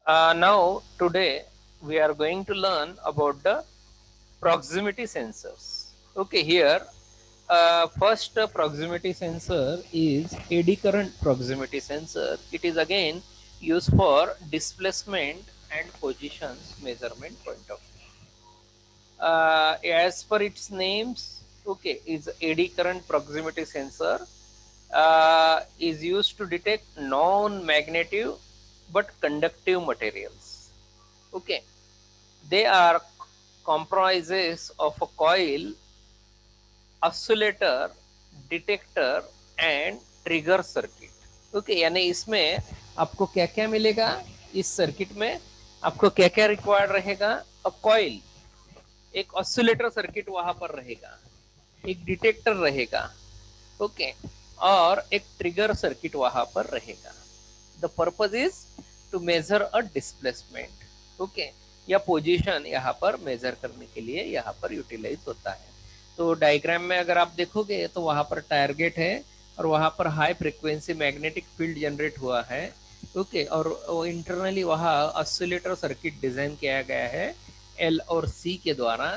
Now, today we are going to learn about the proximity sensors. Okay, here first proximity sensor is eddy current proximity sensor. It is again used for displacement and positions measurement point of view. As per its names, okay, is eddy current proximity sensor is used to detect non-magnetic but conductive materials. Okay, they are comprises of a coil, oscillator, detector and trigger circuit. Okay, यानी इसमें आपको क्या क्या मिलेगा इस circuit में, आपको क्या क्या रिक्वायर्ड रहेगा. अ कॉइल, एक ऑसिलेटर सर्किट वहां पर रहेगा, एक डिटेक्टर रहेगा. ओके, और एक ट्रिगर सर्किट वहां पर रहेगा. The purpose is to measure a displacement. Okay, या पोजीशन यहाँ पर मेजर करने के लिए यहाँ पर यूटिलाइज होता है. तो डायग्राम में अगर आप देखोगे तो वहां पर टारगेट है और वहां पर high frequency magnetic field generate हुआ है. ओके, और इंटरनली वहाँ ऑसिलेटर सर्किट डिजाइन किया गया है एल और सी के द्वारा.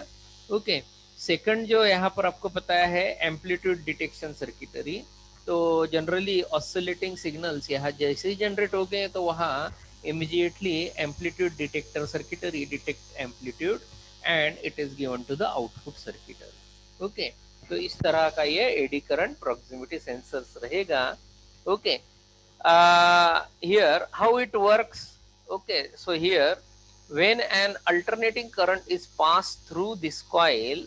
ओके, सेकंड जो यहाँ पर आपको बताया है एम्पलीट्यूड डिटेक्शन सर्किटरी. तो जनरली ऑसिलेटिंग सिग्नल्स यहाँ जैसे ही जनरेट हो गए तो वहाँ immediately amplitude detector circuitry detect amplitude and it is given to the output circuitry. Okay, तो इस तरह का ये एडी करंट प्रॉक्सिमिटी सेंसर्स रहेगा. Okay, here how it works. Okay, so here when an alternating current is passed through this coil,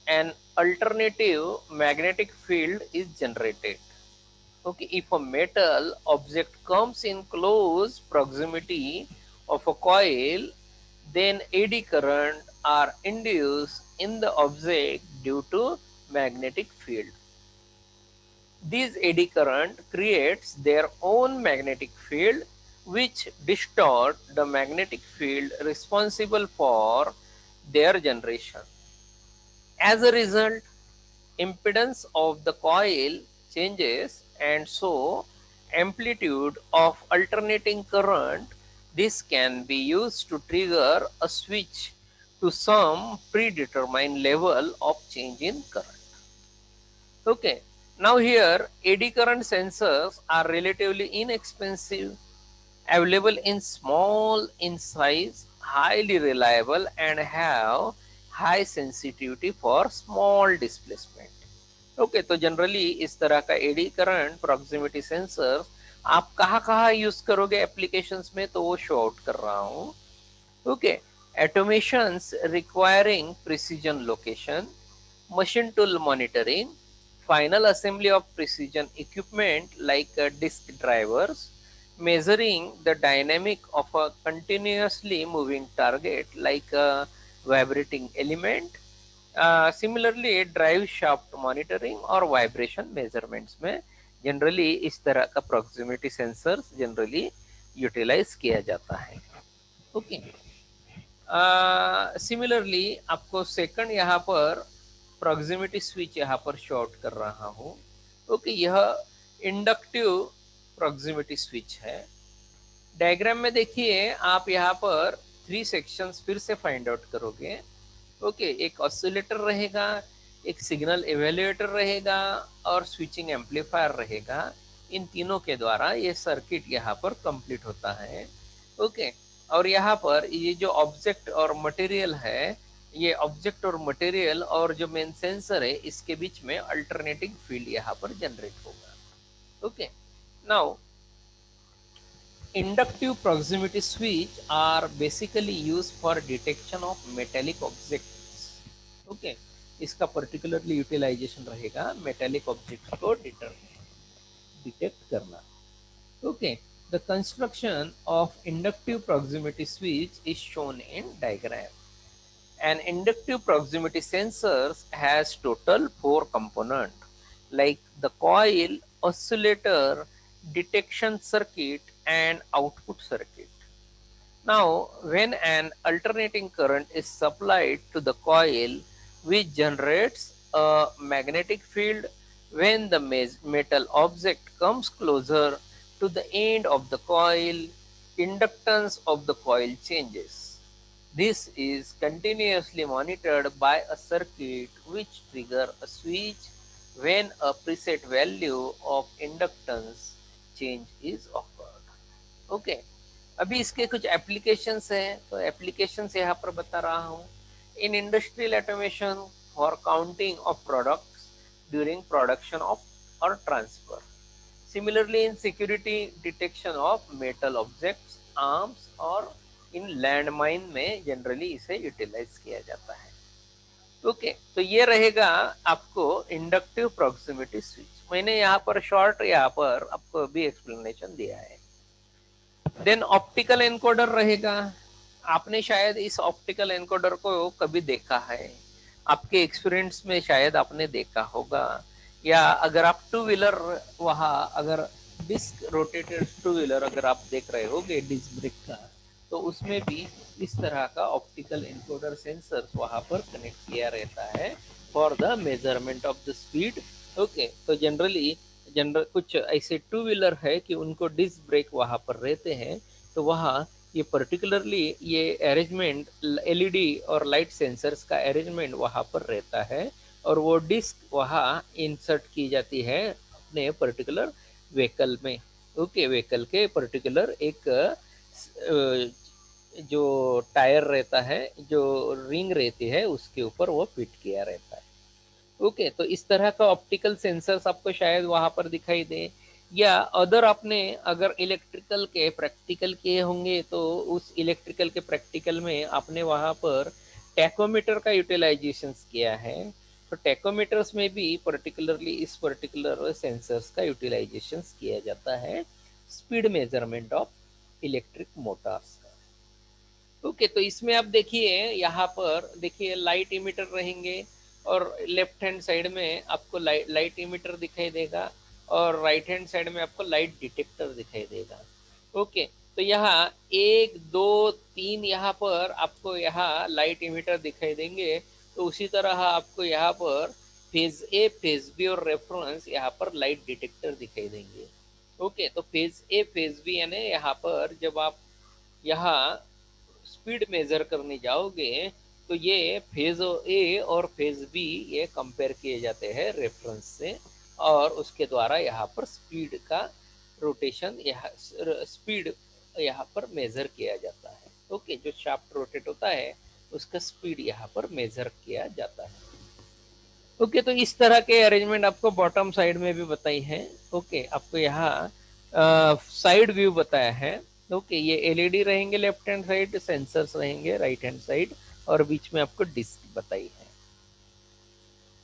an alternative magnetic field is generated. Okay, if a metal object comes in close proximity of a coil, then eddy current are induced in the object due to magnetic field. These eddy current creates their own magnetic field which distort the magnetic field responsible for their generation. As a result, impedance of the coil changes and so amplitude of alternating current. This can be used to trigger a switch to some predetermined level of change in current. Okay, now here eddy current sensors are relatively inexpensive, available in small in size, highly reliable and have high sensitivity for small displacement. Okay, तो generally इस तरह का AD current proximity sensor आप कहाँ कहाँ use करोगे applications में, तो वो शो आउट कर रहा हूँ. Okay, automations requiring precision location, machine tool monitoring, final assembly of precision equipment like disk drivers, measuring the dynamic of a continuously moving target like a vibrating element. Similarly drive shaft monitoring और vibration measurements में generally इस तरह का proximity sensors generally utilise किया जाता है. Okay, similarly आपको second यहाँ पर प्रॉक्सिमिटी स्विच यहाँ पर शॉर्ट कर रहा हूँ. ओके, यह इंडक्टिव प्रॉक्सिमिटी स्विच है. डायग्राम में देखिए आप यहाँ पर थ्री सेक्शंस फिर से फाइंड आउट करोगे. ओके, एक ऑसिलेटर रहेगा, एक सिग्नल एवेल्युएटर रहेगा और स्विचिंग एम्पलीफायर रहेगा. इन तीनों के द्वारा ये सर्किट यहाँ पर कंप्लीट होता है. ओके, और यहाँ पर ये जो ऑब्जेक्ट और मटेरियल है, ये ऑब्जेक्ट और मटेरियल और जो मेन सेंसर है इसके बीच में अल्टरनेटिंग फील्ड यहाँ पर जनरेट होगा. Okay, now inductive proximity switch are basically used for detection of metallic objects. Okay, इसका particularly utilization रहेगा metallic objects को detect करना. Okay, the construction of inductive proximity switch is shown in diagram. An inductive proximity sensor has total 4 components like the coil, oscillator, detection circuit and output circuit. Now, when an alternating current is supplied to the coil, which generates a magnetic field, when the metal object comes closer to the end of the coil, inductance of the coil changes. This is continuously monitored by a circuit which trigger a switch when a preset value of inductance change is occurred. Okay अभी इसके कुछ applications हैं, तो applications यहाँ पर बता रहा हूँ. In industrial automation for counting of products during production of और transfer. Similarly in security detection of metal objects, arms और इन लैंडमाइन में जनरली इसे यूटिलाइज किया जाता है. ओके तो ये रहेगा आपको इंडक्टिव प्रॉक्सिमिटी स्विच. मैंने यहाँ पर शॉर्ट यहाँ पर आपको भी एक्सप्लेनेशन दिया है. देन ऑप्टिकल एनकोडर रहेगा. आपने शायद इस ऑप्टिकल एनकोडर को कभी देखा है, आपके एक्सपीरियंस में शायद आपने देखा होगा, या अगर आप टू व्हीलर वहाँ अगर डिस्क रोटेटेड टू व्हीलर अगर आप देख रहे होगे डिस्क ब्रेक का, तो उसमें भी इस तरह का ऑप्टिकल एनकोडर सेंसर्स वहाँ पर कनेक्ट किया रहता है for the measurement of the speed. Okay तो जनरली कुछ ऐसे टू व्हीलर है कि उनको डिस्क ब्रेक वहाँ पर रहते हैं, तो वहाँ ये पर्टिकुलरली ये अरेंजमेंट एलईडी और लाइट सेंसर्स का अरेंजमेंट वहाँ पर रहता है, और वो डिस्क वहाँ इंसर्ट की जाती है अपने पर्टिकुलर व्हीकल में. ओके व्हीकल के पर्टिकुलर एक जो टायर रहता है, जो रिंग रहती है, उसके ऊपर वो फिट किया रहता है. ओके तो इस तरह का ऑप्टिकल सेंसर्स आपको शायद वहाँ पर दिखाई दे, या अदर आपने अगर इलेक्ट्रिकल के प्रैक्टिकल किए होंगे तो उस इलेक्ट्रिकल के प्रैक्टिकल में आपने वहाँ पर टैकोमीटर का यूटिलाइजेशन किया है. तो टैकोमीटर्स में भी पर्टिकुलरली इस पर्टिकुलर सेंसर्स का यूटिलाइजेशन किया जाता है speed measurement of electric Motors का. ओके तो इसमें आप देखिए यहाँ पर देखिए लाइट इमीटर रहेंगे, और लेफ्ट हैंड साइड में आपको लाइट इमीटर दिखाई देगा, और राइट हैंड साइड में आपको लाइट डिटेक्टर दिखाई देगा. ओके तो यहाँ 1 2 3 यहाँ पर आपको यहाँ लाइट इमीटर दिखाई देंगे. तो उसी तरह आपको यहाँ पर फेज ए फेज बी और रेफरेंस यहाँ पर लाइट डिटेक्टर दिखाई देंगे. ओके तो फेज ए फेज बी यानी यहाँ पर जब आप यहाँ स्पीड मेजर करने जाओगे तो ये फेज ए और फेज बी ये कंपेयर किए जाते हैं रेफरेंस से, और उसके द्वारा यहाँ पर स्पीड का रोटेशन स्पीड यहाँ पर मेजर किया जाता है. ओके जो शाफ्ट रोटेट होता है उसका स्पीड यहाँ पर मेजर किया जाता है. ओके तो इस तरह के अरेंजमेंट आपको बॉटम साइड में भी बताई है. ओके आपको यहाँ साइड व्यू बताया है. ओके ये एलईडी रहेंगे लेफ्ट हैंड साइड, सेंसर्स रहेंगे राइट हैंड साइड, और बीच में आपको डिस्क बताई है.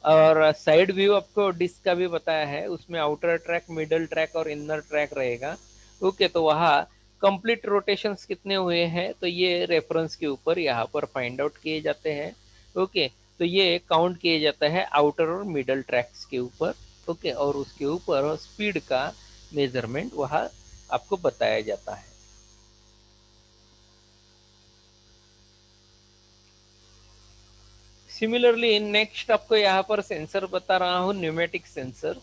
और साइड व्यू आपको डिस्क का भी बताया है, उसमें आउटर ट्रैक, मिडल ट्रैक और इनर ट्रैक रहेगा. ओके तो वहाँ कंप्लीट रोटेशंस कितने हुए हैं तो ये रेफरेंस के ऊपर यहाँ पर फाइंड आउट किए जाते हैं. ओके तो ये काउंट किए जाता है आउटर और मिडल ट्रैक्स के ऊपर. ओके और उसके ऊपर स्पीड का मेजरमेंट वहाँ आपको बताया जाता है. सिमिलरली नेक्स्ट आपको यहाँ पर सेंसर बता रहा हूँ, न्यूमेटिक सेंसर.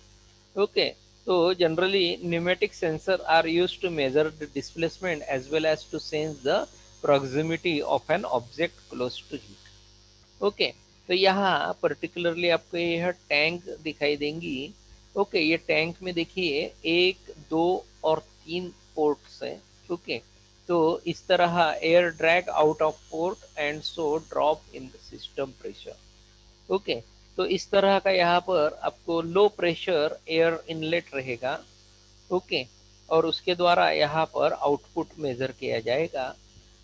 ओके तो generally pneumatic sensor are used to measure the displacement as well as to sense the proximity of an object close to heat. Okay तो यहाँ पर्टिकुलरली आपको यह टैंक दिखाई देंगी. ओके ये टैंक में देखिए 1 2 और 3 पोर्ट्स है. ओके तो इस तरह air drag out of port and so drop in the system pressure. Okay तो इस तरह का यहाँ पर आपको लो प्रेशर एयर इनलेट रहेगा. ओके और उसके द्वारा यहाँ पर आउटपुट मेजर किया जाएगा.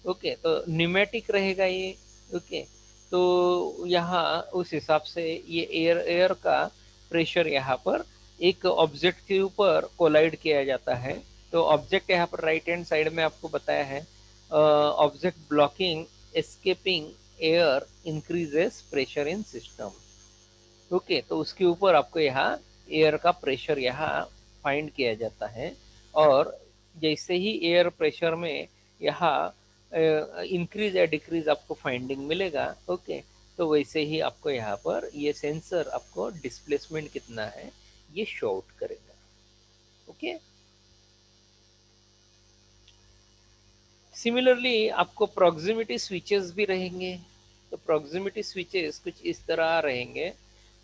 ओके तो न्यूमेटिक रहेगा ये. ओके तो यहाँ उस हिसाब से ये एयर का प्रेशर यहाँ पर एक ऑब्जेक्ट के ऊपर कोलाइड किया जाता है. तो ऑब्जेक्ट यहाँ पर राइट हैंड साइड में आपको बताया है, object blocking escaping air increases pressure in system. Okay तो उसके ऊपर आपको यहाँ एयर का प्रेशर यहाँ फाइंड किया जाता है, और जैसे ही एयर प्रेशर में यहाँ इंक्रीज या डिक्रीज आपको फाइंडिंग मिलेगा. ओके तो वैसे ही आपको यहाँ पर ये सेंसर आपको डिस्प्लेसमेंट कितना है ये शो आउट करेगा. ओके सिमिलरली आपको प्रॉक्सिमिटी स्विचेस भी रहेंगे। तो प्रॉक्सिमिटी स्विचेस कुछ इस तरह रहेंगे।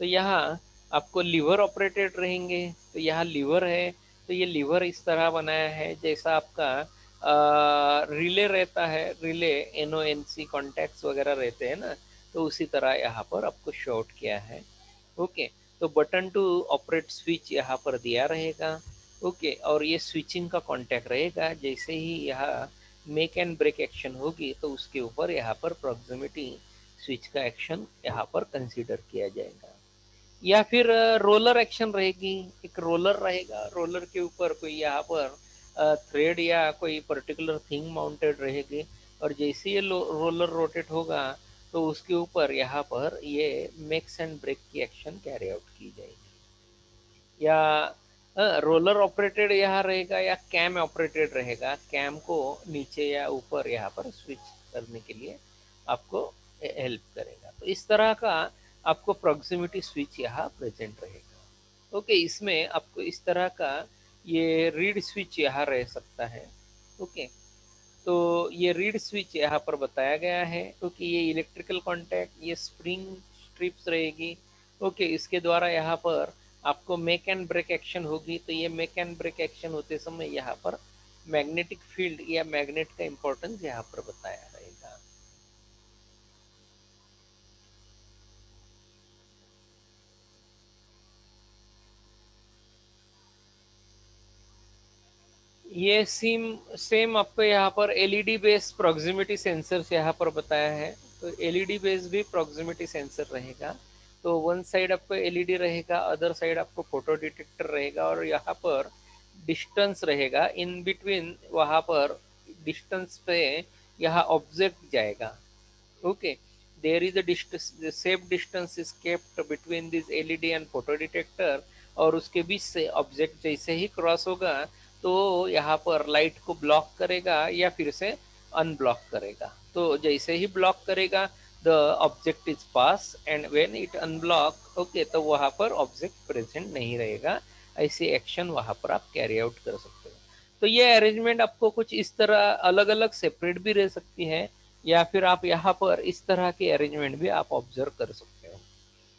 तो यहाँ आपको लीवर ऑपरेटेड रहेंगे। तो यहाँ लीवर है, तो ये लीवर इस तरह बनाया है जैसा आपका रिले रहता है, रिले NONC कॉन्टैक्ट्स वगैरह रहते हैं ना, तो उसी तरह यहाँ पर आपको शॉर्ट किया है। ओके, तो बटन टू ऑपरेट स्विच यहाँ पर दिया रहेगा। ओके, और ये स्विचिंग का कॉन्टैक्ट रहेगा। जैसे ही यहाँ मेक एंड ब्रेक एक्शन होगी तो उसके ऊपर यहाँ पर प्रॉक्सिमिटी स्विच का एक्शन यहाँ पर कंसीडर किया जाएगा। या फिर रोलर एक्शन रहेगी। एक रोलर रहेगा, रोलर के ऊपर कोई यहाँ पर थ्रेड या कोई पर्टिकुलर थिंग माउंटेड रहेगी, और जैसे ये रोलर रोटेट होगा तो उसके ऊपर यहाँ पर ये मेक्स एंड ब्रेक की एक्शन कैरी आउट की जाएगी। या रोलर ऑपरेटेड यहाँ रहेगा या कैम ऑपरेटेड रहेगा। कैम को नीचे या ऊपर यहाँ पर स्विच करने के लिए आपको हेल्प करेगा। तो इस तरह का आपको प्रॉक्सिमिटी स्विच यहाँ प्रेजेंट रहेगा। ओके, इसमें आपको इस तरह का ये रीड स्विच यहाँ रह सकता है। ओके, तो ये रीड स्विच यहाँ पर बताया गया है क्योंकि ये इलेक्ट्रिकल कॉन्टैक्ट, ये स्प्रिंग स्ट्रिप्स रहेगी। ओके, इसके द्वारा यहाँ पर आपको मेक एंड ब्रेक एक्शन होगी। तो ये मेक एंड ब्रेक एक्शन होते समय यहाँ पर मैग्नेटिक फील्ड या मैग्नेट का इंपॉर्टेंस यहाँ पर बताया रहेगा। ये सेम आपको यहाँ पर एलईडी बेस्ड प्रॉक्सिमिटी सेंसर यहाँ पर बताया है। तो एलईडी बेस्ड भी प्रॉक्सिमिटी सेंसर रहेगा। तो वन साइड आपको एलईडी रहेगा, अदर साइड आपको फोटो डिटेक्टर रहेगा, और यहाँ पर डिस्टेंस रहेगा इन बिटवीन। वहाँ पर डिस्टेंस पे यहाँ ऑब्जेक्ट जाएगा। Okay, there is a distance, the safe distance is kept between this LED and photo detector, और उसके बीच से ऑब्जेक्ट जैसे ही क्रॉस होगा तो यहाँ पर लाइट को ब्लॉक करेगा या फिर से अनब्लॉक करेगा। तो जैसे ही ब्लॉक करेगा the object is pass, and when it unblock okay, तो वहाँ पर ऑब्जेक्ट प्रेजेंट नहीं रहेगा। ऐसी एक्शन वहाँ पर आप कैरी आउट कर सकते हो। तो ये अरेंजमेंट आपको कुछ इस तरह अलग अलग सेपरेट भी रह सकती है, या फिर आप यहाँ पर इस तरह के अरेंजमेंट भी आप ऑब्जर्व कर सकते हो।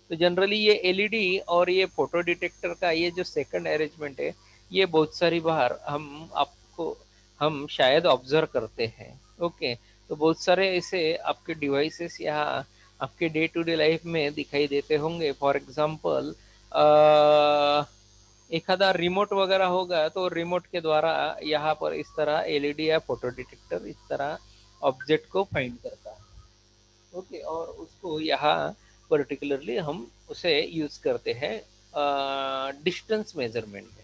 तो जनरली ये एलईडी और ये फोटो डिटेक्टर का ये जो सेकंड अरेंजमेंट है, ये बहुत सारी बार हम शायद ऑब्जर्व करते हैं। ओके, तो बहुत सारे ऐसे आपके डिवाइसेस यहाँ आपके डे टू डे लाइफ में दिखाई देते होंगे। फॉर एग्जांपल एखादा रिमोट वगैरह होगा तो रिमोट के द्वारा यहाँ पर इस तरह एलईडी या फोटो डिटेक्टर इस तरह ऑब्जेक्ट को फाइंड करता है। ओके, और उसको यहाँ पर्टिकुलरली हम उसे यूज करते हैं डिस्टेंस मेजरमेंट में।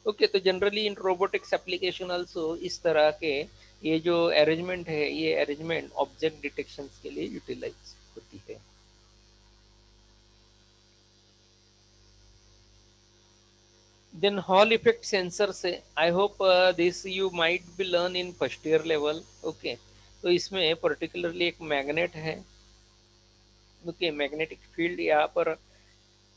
ओके, तो generally in robotics application also इस तरह के ये जो अरेंजमेंट है, ये अरेंजमेंट ऑब्जेक्ट डिटेक्शन के लिए यूटिलाइज होती है। Then Hall effect sensor से I hope this you might be learn in first year level. Okay, तो इसमें पर्टिकुलरली एक मैग्नेट है। ओके, मैग्नेटिक फील्ड यहाँ पर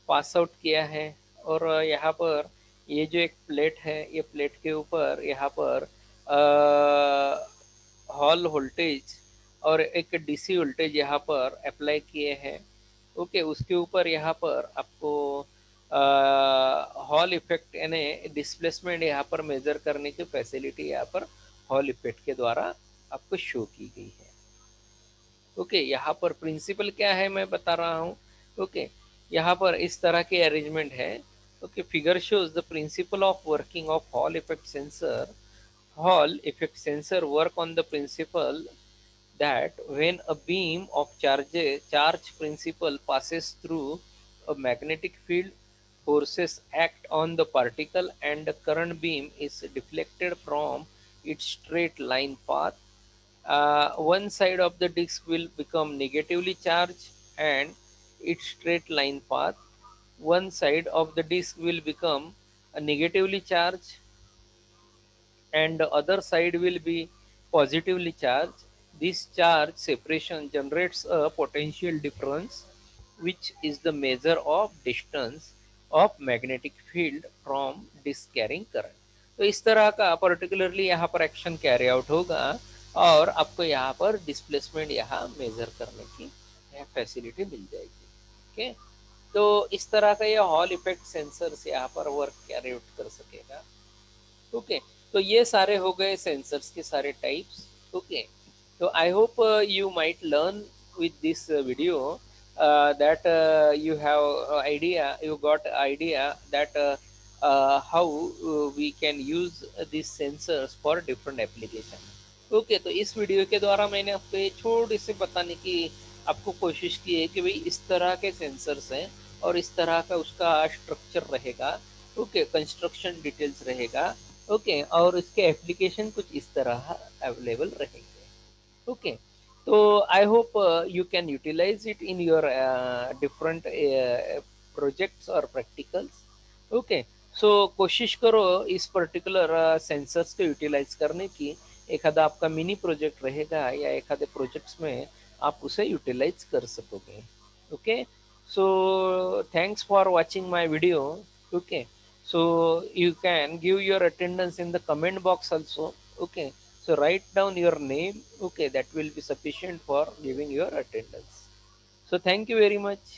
पास आउट किया है, और यहाँ पर ये जो एक प्लेट है, ये प्लेट के ऊपर यहाँ पर हॉल वोल्टेज और एक डीसी वोल्टेज यहाँ पर अप्लाई किए हैं। ओके, उसके ऊपर यहाँ पर आपको हॉल इफेक्ट यानी डिस्प्लेसमेंट यहाँ पर मेजर करने की फैसिलिटी यहाँ पर हॉल इफेक्ट के द्वारा आपको शो की गई है। ओके, यहाँ पर प्रिंसिपल क्या है मैं बता रहा हूँ। ओके, यहाँ पर इस तरह के अरेंजमेंट है। Okay, figure shows the principle of working of Hall effect sensor. Hall effect sensor work on the principle that when a beam of charge principle passes through a magnetic field, forces act on the particle and the current beam is deflected from its straight line path. One side of the disk will become negatively charged and its straight line path. One side of the disk will become a negatively charged and the other side will be positively charged. This charge separation generates a potential difference, which is the measure of distance of magnetic field from disk carrying current. तो इस तरह का particularly यहाँ पर action carry out होगा, और आपको यहाँ पर डिस्प्लेसमेंट यहाँ मेजर करने की फैसिलिटी मिल जाएगी। ओके, तो इस तरह का ये हॉल इफेक्ट सेंसर्स यहाँ पर वर्क कैरी आउट कर सकेगा। ओके, तो ये सारे हो गए सेंसर्स के सारे टाइप्स। ओके, तो I hope you might learn with this video that you have idea, you got idea that how we can use these sensors for different application. Okay, तो इस वीडियो के द्वारा मैंने आपको ये छोटी सी बताने की आपको कोशिश की है कि भाई इस तरह के सेंसर्स हैं और इस तरह का उसका स्ट्रक्चर रहेगा। ओके, कंस्ट्रक्शन डिटेल्स रहेगा। ओके, और इसके एप्लीकेशन कुछ इस तरह अवेलेबल रहेंगे। ओके, तो I hope you can utilise it in your different projects और प्रैक्टिकल्स। ओके, सो कोशिश करो इस पर्टिकुलर सेंसर्स को यूटिलाइज करने की। एखादा आपका मिनी प्रोजेक्ट रहेगा या एखादे प्रोजेक्ट्स में आप उसे यूटिलाइज कर सकोगे। Okay, so thanks for watching my video. Okay, so you can give your attendance in the comment box also. Okay, so write down your name. Okay, that will be sufficient for giving your attendance. So thank you very much.